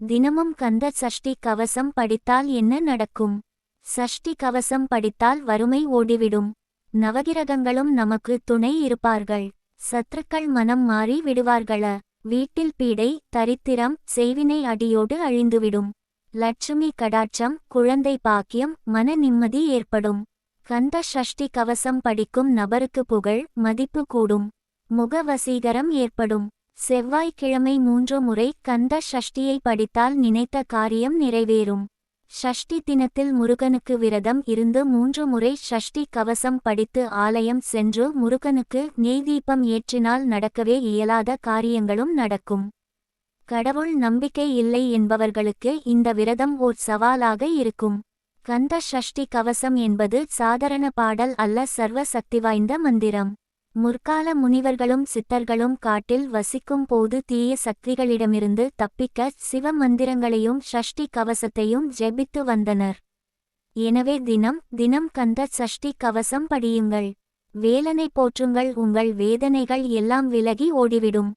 தினமும் கந்த சஷ்டி கவசம் படித்தால் என்ன நடக்கும்? சஷ்டி கவசம் படித்தால் வறுமை ஓடிவிடும். நவகிரகங்களும் நமக்கு துணை இருப்பார்கள். சத்துருக்கள் மனம் மாறி விடுவார்கள. வீட்டில் பீடை, தரித்திரம், செய்வினை அடியோடு அழிந்துவிடும். லட்சுமி கடாட்சம், குழந்தை பாக்கியம், மன நிம்மதி ஏற்படும். கந்த சஷ்டி கவசம் படிக்கும் நபருக்கு புகழ், மதிப்பு கூடும். முக வசீகரம் ஏற்படும். செவ்வாய்க்கிழமை 3 முறை கந்த சஷ்டியை படித்தால் நினைத்த காரியம் நிறைவேறும். ஷஷ்டி தினத்தில் முருகனுக்கு விரதம் இருந்து 3 முறை ஷஷ்டி கவசம் படித்து ஆலயம் சென்று முருகனுக்கு நெய்தீபம் ஏற்றினால் நடக்கவே இயலாத காரியங்களும் நடக்கும். கடவுள் நம்பிக்கை இல்லை என்பவர்களுக்கு இந்த விரதம் ஓர் சவாலாக இருக்கும். கந்த சஷ்டி கவசம் என்பது சாதாரண பாடல் அல்ல, சர்வ சக்தி வாய்ந்த மந்திரம். முற்கால முனிவர்களும் சித்தர்களும் காட்டில் வசிக்கும் போது தீய சக்திகளிடமிருந்து தப்பிக்க சிவ மந்திரங்களையும் ஷஷ்டி கவசத்தையும் ஜெபித்து வந்தனர். எனவே தினம் தினம் கந்த சஷ்டி கவசம் படியுங்கள். வேலனை போற்றுங்கள், உங்கள் வேதனைகள் எல்லாம் விலகி ஓடிவிடும்.